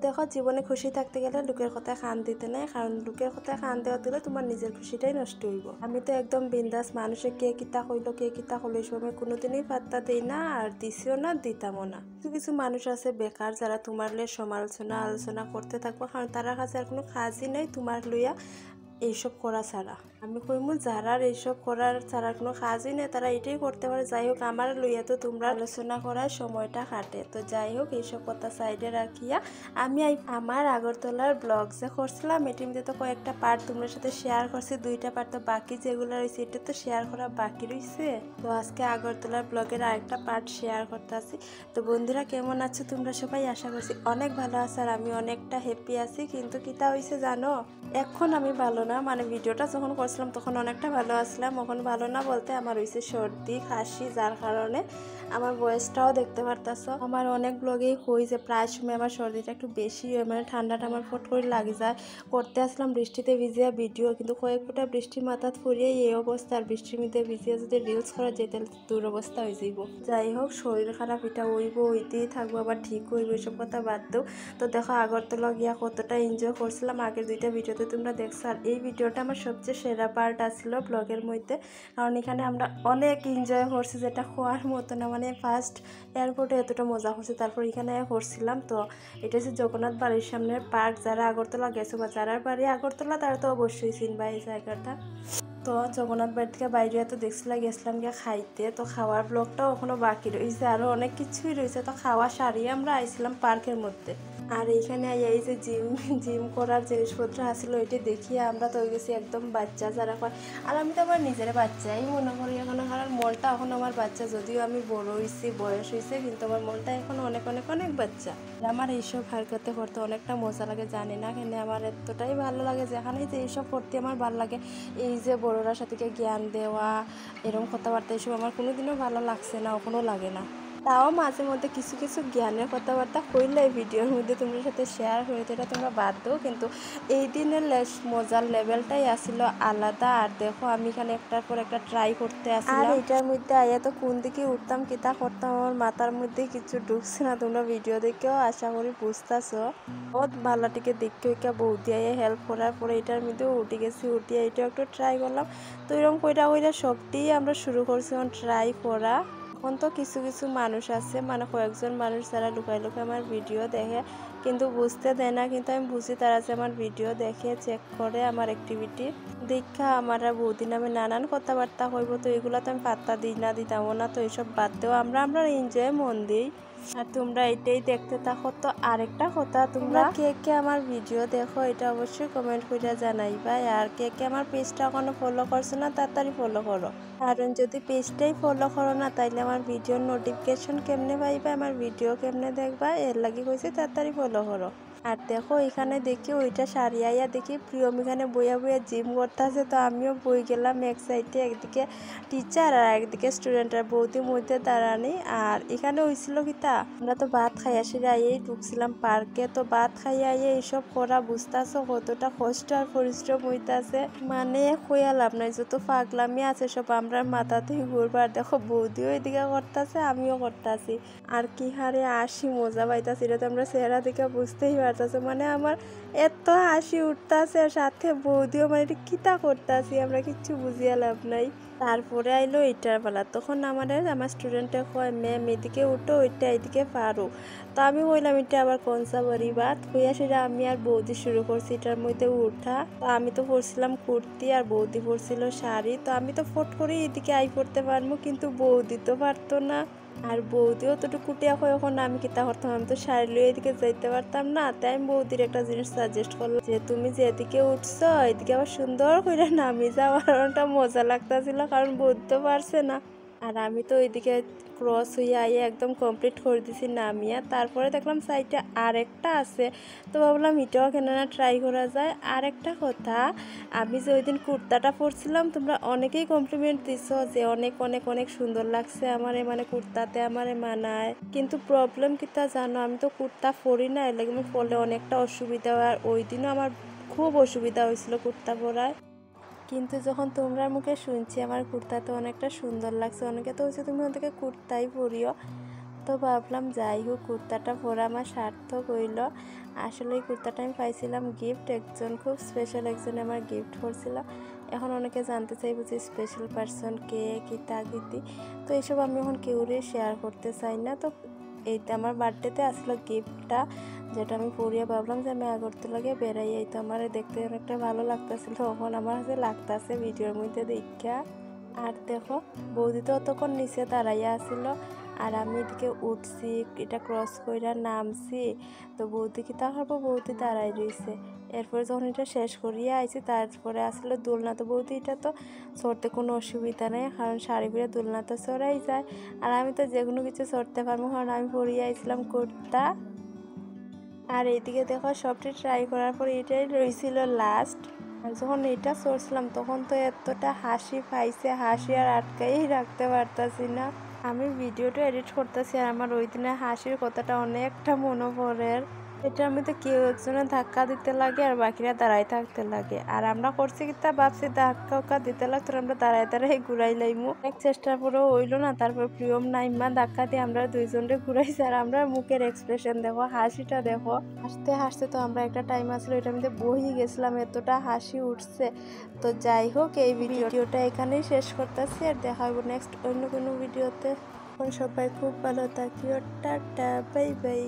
দেখো জীবনে খুশি থাকতে গেলে লোকের কথায় কান দিতে নাই, কারণ লোকের কথায় কান দেওয়া দিলে তোমার নিজের খুশিটাই নষ্ট হইব। আমি তো একদম বিন্দাস, মানুষে কে কিতা কইলো কে কিতা কইলো এই সময় কোনোদিনই পাত্তা দেই না, আর দিছিও না, দিতামও না। কিছু মানুষ আছে বেকার, যারা তোমার লইয়া সমালোচনা আলোচনা করতে থাকবো, কারণ তার কাছে আর কোনো কাজই নেই তোমার লইয়া এইসব করা ছাড়া। আমি কইমু যারা এইসব করার ছাড়া কোনো কাজই নেই তারা এটাই করতে পারে। যাই হোক, আমার লইয়া তো তোমরা আলোচনা করার সময়টা কাটে, তো যাই হোক এইসব কথা সাইডে রাখিয়া আমি আমার আগরতলার ব্লগ যে করছিলাম এটির মধ্যে তো কয়েকটা পার্ট তোমার সাথে শেয়ার করছি, 2টা পার্ট, তো বাকি যেগুলো রয়েছে এটা তো শেয়ার করা বাকি রয়েছে। তো আজকে আগরতলার ব্লগের আরেকটা পার্ট শেয়ার করতে আসি। তো বন্ধুরা কেমন আছো তোমরা সবাই? আশা করছি অনেক ভালো আছো, আর আমি অনেকটা হ্যাপি আছি। কিন্তু কিতা হয়েছে জানো, এখন আমি ভালো না, মানে ভিডিওটা যখন করছিলাম তখন অনেকটা ভালো আসলাম, এখন ভালো না বলতে আমার হয়েছে সর্দি কাশি, যার কারণে আমার বয়সটাও দেখতে পারতাছো। আমার অনেক ব্লগেই কই যে প্রায় সময় আমার সর্দিটা একটু বেশি হয়, মানে ঠান্ডাটা আমার ফট করে লাগে যায়। করতে আসলাম বৃষ্টিতে ভিজিয়া ভিডিও, কিন্তু কয়েক ফুটা বৃষ্টি মাথাত ফুরিয়ে এই অবস্থা, আর বৃষ্টির মধ্যে ভিজিয়া যদি রিলস করা যেতে দুরবস্থা হয়ে যাইব। যাই হোক, শরীর খারাপ এটা হইব, হইতেই থাকবো, আবার ঠিক হইব, এসব কথা বাদ দাও। তো দেখো আগরতলা গিয়া কতটা এনজয় করছিলাম, আগের 2টা ভিডিওতে তোমরা দেখছো। আর এই ভিডিওটা আমার সবচেয়ে সেরা পার্ট আসছিল ব্লগের মধ্যে, কারণ এখানে আমরা অনেক এনজয় করছি, যেটা হওয়ার মতো না। মানে ফার্স্ট এয়ারপোর্টে এতটা মজা করছি, তারপর এখানে করছিলাম। তো এটা হচ্ছে জগন্নাথ বাড়ির সামনের পার্ক। যারা আগরতলা গেছো বা যারা বাড়ি আগরতলা তারা তো অবশ্যই চিনবা এই জায়গাটা। তো জগন্নাথ বাড়ি থেকে বাইরে তো দেখছিলাম, গেছিলাম গিয়ে খাইতে। তো খাওয়ার ব্লগটাও এখনো বাকি রয়েছে, আরও অনেক কিছুই রয়েছে। তো খাওয়া সারিয়ে আমরা আইছিলাম পার্কের মধ্যে, আর এইখানে এই যে জিম করার জিনিসপত্র আসছিল ওইটা দেখিয়ে আমরা তো গেছি একদম বাচ্চা যারা হয়। আর আমি তো আমার নিজের বাচ্চাই মনে করি এখন, কারণ মনটা এখন আমার বাচ্চা, যদিও আমি বড় হয়েছি, বয়স হয়েছে, কিন্তু আমার মনটা এখন অনেক অনেক অনেক বাচ্চা। আমার এইসব হারকতে করতে অনেকটা মজা লাগে, জানি না কেন আমার এতটাই ভালো লাগে, যেখানে যে এইসব করতে আমার ভালো লাগে। এই যে বড়রা সাথে জ্ঞান দেওয়া, এরকম কথাবার্তা, এইসব আমার কোনোদিনও ভালো লাগছে না, এখনও লাগে না। তাও মাঝে মধ্যে কিছু কিছু জ্ঞানের কথাবার্তা কইলে ভিডিওর মধ্যে তোমার সাথে শেয়ার করে, এটা তোমরা বাদ দাও। কিন্তু এই দিনের মজার লেভেলটাই আসছিল আলাদা। আর দেখো আমি এখানে একটার পর একটা ট্রাই করতে আসলাম, আর এটার মধ্যে আয়া তো কোন দিকে উঠতাম কিতা করতাম আমার মাথার মধ্যে কিছু ঢুকছে না। তোমরা ভিডিও দেখেও আশা করি বুঝতেছো। বহুত ভালোটিকে দেখতে বৌদি আইয়া হেল্প করার পরে এটার মধ্যেও উঠে গেছি, উঠিয়ে এটাও একটু ট্রাই করলাম। তো এরকম কইরা সবটাই আমরা শুরু করছি ট্রাই করা। এখন তো কিছু কিছু মানুষ আছে, মানে কয়েকজন মানুষ যারা লুকাই লুকাই আমার ভিডিও দেখে, কিন্তু বুঝতে দেয় না। কিন্তু আমি বুঝি তারা যে আমার ভিডিও দেখে, চেক করে আমার অ্যাক্টিভিটি দেখা আমার বৌদি নামে নানান কথাবার্তা কইব। তো এগুলো তো আমি পাত্তা দিই না, দিতামও না। তো এইসব বাদ দেও, আমরা এনজয় মন দিই। আর তোমরা এটাই দেখতে থাকো। তো আরেকটা কথা, তোমরা কে কে আমার ভিডিও দেখো এটা অবশ্যই কমেন্ট করে জানাইবা। আর কে কে আমার পেজটা এখনো ফলো করছো না তাড়াতাড়ি ফলো করো, কারণ যদি পেজটাই ফলো করো না তাইলে আমার ভিডিওর নোটিফিকেশন কেমনে পাইবা, আমার ভিডিও কেমনে দেখবা, এর লাগি কইছি তাড়াতাড়ি ফলো করো। আর দেখো এখানে দেখি ওইটা সারিয়াইয়া দেখি প্রিয়ম এখানে বইয়া বইয়া জিম করতেছে। তো আমিও বই গেলাম এক সাইডে, একদিকে টিচার আর একদিকে স্টুডেন্টের বৌদি মধ্যে দাঁড়ানি। আর এখানে হয়েছিল কিতা, আমরা তো ভাত খাইয়া সেরে আইয়েই ঢুকছিলাম পার্কে। তো ভাত খাইয়া আইয়ে এইসব করা বুঝতেছো কতটা কষ্ট আর পরিশ্রম হইতাছে, মানে কইয়া লাভ নাই। যত পাগলামি আছে সব আমরা মাথাতেই ঘুরবার। দেখো বৌদিও এদিকে করতেছে, আমিও করতেছি, আর কি হারে হাসি মজা পাইতাছি এটা তো আমরা চেহারা দেখে বুঝতেই পারতেছে। মানে আমার এত হাসি উঠতেছে, আর সাথে বৌদিও, মানে এটা কিতা করতেছি আমরা কিচ্ছু বুঝিয়া লাভ নাই। তারপরে আইলো এইটার বেলা, তখন আমার স্টুডেন্টে কয় ম্যাম এদিকে উঠো, ওইটা এদিকে পারো। তো আমি কইলাম এটা আবার কনসা বাড়ি বাদ কইয়া সেটা আমি আর বৌদি শুরু করছি এটার মধ্যে উঠা। তো আমি তো পরছিলাম কুর্তি আর বৌদি পরছিল শাড়ি। তো আমি তো ফট করে এদিকে আই পড়তে পারবো, কিন্তু বৌদি তো পারতো না। আর বৌদিও তো কুটিয়া হয়, এখন আমি কিতা করতাম, আমি তো শাড়ি লইয়ে এদিকে যাইতে পারতাম না। তাই আমি বৌদির একটা জিনিস সাজেস্ট করলাম যে তুমি যে এদিকে উঠছো এদিকে আবার সুন্দর করে নামি যাও। আর ওটা মজা লাগতেছিল, কারণ বৌদি তো পারছে না। আর আমি তো ওইদিকে ক্রস হইয়া আইয়া একদম কমপ্লিট করে দিছি নামিয়া। তারপরে দেখলাম সাইডে আরেকটা আছে, তো ভাবলাম এটাও কেন না ট্রাই করা যায়। আরেকটা কথা, আমি যে ওই দিন কুর্তাটা পরছিলাম তোমরা অনেকেই কমপ্লিমেন্ট দিছো যে অনেক অনেক অনেক সুন্দর লাগছে আমারে, মানে কুর্তাতে আমারে মানায়। কিন্তু প্রবলেম কিতা জানো, আমি তো কুর্তা পরি না, এর লাগে আমি পরলে অনেকটা অসুবিধা হয়। আর ওই দিনও আমার খুব অসুবিধা হয়েছিল কুর্তা পরায়। কিন্তু যখন তোমরা মুখে শুনছি আমার কুর্তা তো অনেকটা সুন্দর লাগছে, অনেকে তো হচ্ছে তুমি ওদেরকে কুর্তাই পরিও। তো ভাবলাম যাই হোক কুর্তাটা পরে আমার সার্থক হইল। আসলে এই কুর্তাটা আমি পাইছিলাম গিফট, একজন খুব স্পেশাল একজন আমার গিফট করছিল। এখন অনেকে জানতে চাই বুঝি স্পেশাল পারসন কে, কিতা কিতি, তো এইসব আমি এখন কেউরে শেয়ার করতে চাই না। তো এইটা আমার বার্থডেতে আসলো গিফটটা, যেটা আমি পরিয়া ভাবলাম যে আমি আগরতলাকে বেড়াই, এই তো আমার দেখতে অনেকটা ভালো লাগতেছিল, তখন আমার কাছে লাগতেছে ভিডিওর মধ্যে দেখা। আর দেখো বৌদি তো তখন নিচে দাঁড়াইয়া আসিল, আর আমি এদিকে উঠছি, এটা ক্রস কইরা নামছি, তো বৌদি কি তা হবো, বৌদি দাঁড়াই রয়েছে। এরপরে যখন এটা শেষ করিয়া আইছি তারপরে আসলে দোলনা, তো বৌদি এটা তো চড়তে কোনো অসুবিধা নেই, কারণ শাড়ি পরে দোলনা তো চড়াই যায়, আর আমি তো যে কোনো কিছু চড়তে পারবো, কারণ আমি পরিয়ে আইছিলাম কুর্তা। আর এইদিকে দেখো সবটি ট্রাই করার পর এটাই রয়েছিল লাস্ট। আর যখন এটা চড়ছিলাম তখন তো এতটা হাসি পাইছে, হাসি আর আটকাই রাখতে পারতাছি না। আমি ভিডিওটা এডিট করতেছি আর আমার ওই দিনের হাসির কথাটা অনেকটা মনে পড়ে। এটার মধ্যে কেউ একজনের ধাক্কা দিতে লাগে আর বাকিরা দাঁড়াই থাকতে লাগে, আর আমরা করছি কি তা ভাবছি ধাক্কা দিতে লাগতো, আমরা দাঁড়ায় দাঁড়াই ঘুরাই লাইমু। এক চেষ্টার পরেও হইলো না, তারপর প্রিয়ম নাইমা ধাক্কা দিয়ে আমরা দুইজনরে ঘুরাইছি। আর আমরা মুখের এক্সপ্রেশন দেখো, হাসিটা দেখো, হাসতে হাসতে তো আমরা একটা টাইম আসলে ওইটার মধ্যে বহি গেছিলাম, এতটা হাসি উঠছে। তো যাই হোক এই ভিডিওটা এখানেই শেষ করতেছি, আর দেখা হইব নেক্সট অন্য কোনো ভিডিওতে। সবাই খুব ভালো থাকিও, টাটা, বাই বাই।